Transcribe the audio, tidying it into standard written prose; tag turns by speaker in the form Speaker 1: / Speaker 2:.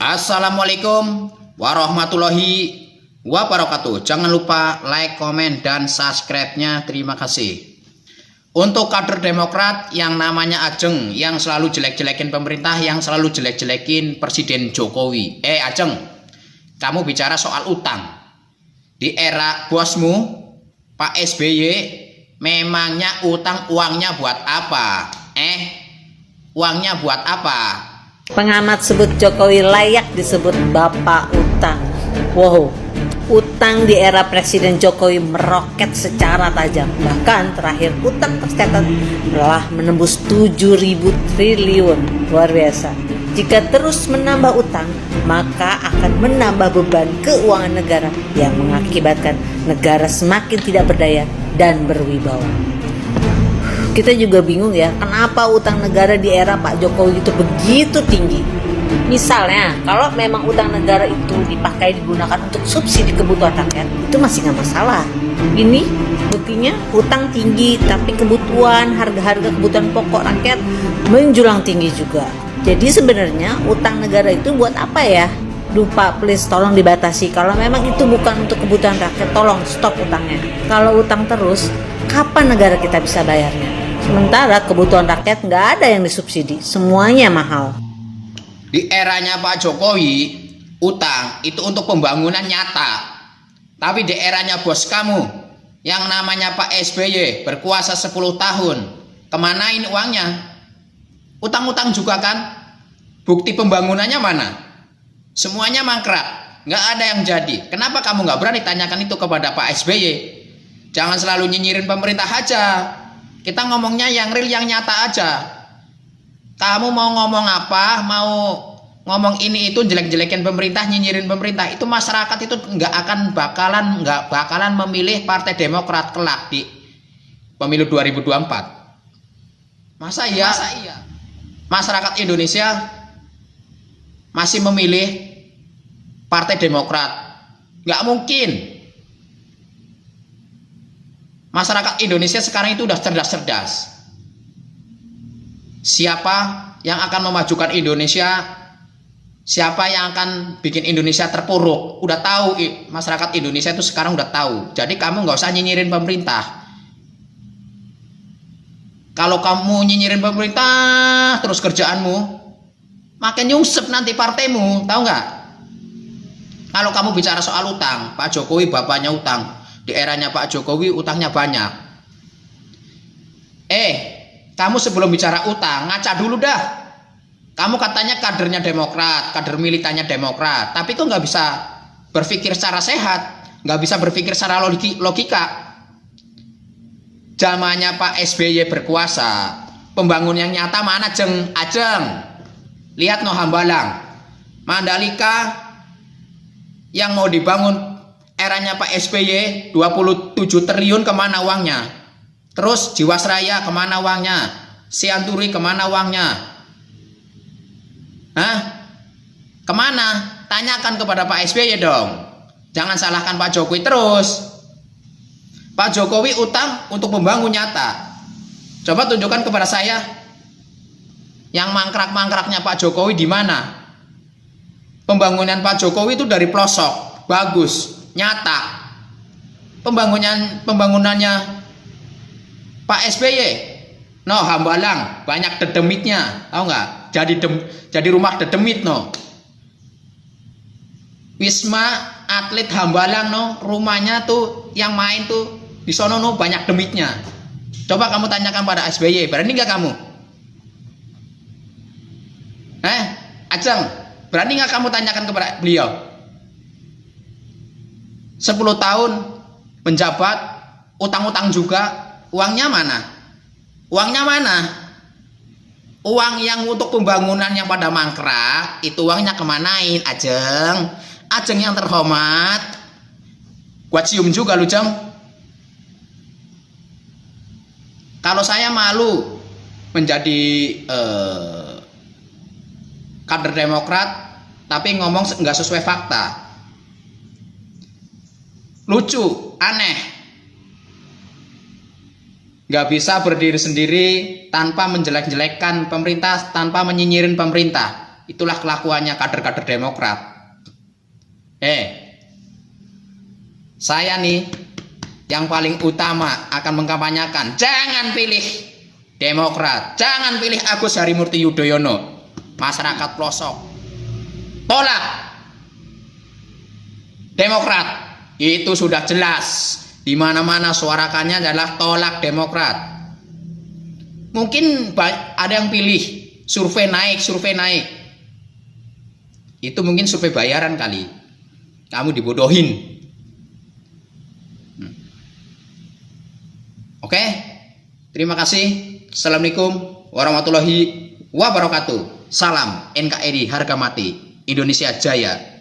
Speaker 1: Assalamualaikum warahmatullahi wabarakatuh. Jangan lupa like, komen, dan subscribe-nya. Terima kasih. Untuk kader Demokrat yang namanya Ajeng, yang selalu jelek-jelekin pemerintah, yang selalu jelek-jelekin Presiden Jokowi. Ajeng, kamu bicara soal utang. Di era bosmu, Pak SBY, memangnya utang uangnya buat apa? Uangnya buat apa?
Speaker 2: Pengamat sebut Jokowi layak disebut Bapak Utang. Wow, utang di era Presiden Jokowi meroket secara tajam. Bahkan terakhir utang tercatat telah menembus 7.000 triliun. Luar biasa. Jika terus menambah utang, maka akan menambah beban keuangan negara yang mengakibatkan negara semakin tidak berdaya dan berwibawa. Kita juga bingung ya, kenapa utang negara di era Pak Jokowi itu begitu tinggi. Misalnya, kalau memang utang negara itu digunakan untuk subsidi kebutuhan rakyat, itu masih nggak masalah. Ini buktinya utang tinggi, tapi kebutuhan, harga-harga kebutuhan pokok rakyat menjulang tinggi juga. Jadi sebenarnya utang negara itu buat apa ya? Duh Pak, please tolong dibatasi. Kalau memang itu bukan untuk kebutuhan rakyat, tolong stop utangnya. Kalau utang terus, kapan negara kita bisa bayarnya? Sementara kebutuhan rakyat nggak ada yang disubsidi, semuanya mahal.
Speaker 1: Di eranya Pak Jokowi, utang itu untuk pembangunan nyata. Tapi di eranya bos kamu, yang namanya Pak SBY, berkuasa 10 tahun, kemanain uangnya? Utang-utang juga kan? Bukti pembangunannya mana? Semuanya mangkrak, nggak ada yang jadi. Kenapa kamu nggak berani tanyakan itu kepada Pak SBY? Jangan selalu nyinyirin pemerintah aja. Kita ngomongnya yang real, yang nyata aja. Kamu mau ngomong apa, mau ngomong ini itu, jelek-jelekin pemerintah, nyinyirin pemerintah, itu masyarakat itu nggak bakalan memilih Partai Demokrat kelak di pemilu 2024. Masa iya? Masyarakat Indonesia masih memilih Partai Demokrat? Nggak mungkin. Masyarakat Indonesia sekarang itu udah cerdas-cerdas. Siapa yang akan memajukan Indonesia? Siapa yang akan bikin Indonesia terpuruk? Udah tahu, masyarakat Indonesia itu sekarang udah tahu. Jadi kamu nggak usah nyinyirin pemerintah. Kalau kamu nyinyirin pemerintah terus kerjaanmu, makin nyungsep nanti partaimu, tahu nggak? Kalau kamu bicara soal utang, Pak Jokowi bapaknya utang. Di eranya Pak Jokowi utangnya banyak. Kamu sebelum bicara utang, ngaca dulu dah. Kamu katanya kadernya Demokrat, kader militannya Demokrat, tapi kok nggak bisa berpikir secara sehat, nggak bisa berpikir secara logika. Zamannya Pak SBY berkuasa, pembangunan yang nyata mana Ajeng? Lihat no Hambalang, Mandalika yang mau dibangun eranya Pak SBY 27 triliun kemana uangnya? Terus Jiwasraya kemana uangnya? Sianturi kemana uangnya? Kemana? Tanyakan kepada Pak SBY dong. Jangan salahkan Pak Jokowi terus. Pak Jokowi utang untuk membangun nyata. Coba tunjukkan kepada saya yang mangkrak-mangkraknya Pak Jokowi di mana? Pembangunan Pak Jokowi itu dari pelosok, bagus, nyata. Pembangunannya Pak SBY, no Hambalang, banyak dedemitnya, tahu nggak? Jadi rumah dedemit no. Wisma Atlet Hambalang no, rumahnya tuh yang main tuh di sono no banyak demitnya. Coba kamu tanyakan pada SBY, berani nggak kamu? Ajeng, berani nggak kamu tanyakan kepada beliau? 10 tahun menjabat, utang-utang juga, uangnya mana? Uangnya mana? Uang yang untuk pembangunan yang pada mangkrak, itu uangnya kemanain, Ajeng? Ajeng yang terhormat, gua cium juga lu, Jeng. Kalau saya malu menjadi kader Demokrat, tapi ngomong nggak sesuai fakta. Lucu, aneh. Nggak bisa berdiri sendiri tanpa menjelek-jelekkan pemerintah, tanpa menyinyirin pemerintah. Itulah kelakuannya kader-kader Demokrat. Saya nih yang paling utama akan mengkampanyekan, jangan pilih Demokrat, jangan pilih Agus Harimurti Yudhoyono. Masyarakat pelosok, tolak Demokrat. Itu sudah jelas, di mana-mana suarakannya adalah tolak Demokrat. Mungkin ada yang pilih survei naik. Itu mungkin survei bayaran kali. Kamu dibodohin. Oke, terima kasih. Assalamualaikum warahmatullahi wabarakatuh. Salam NKRI harga mati. Indonesia Jaya.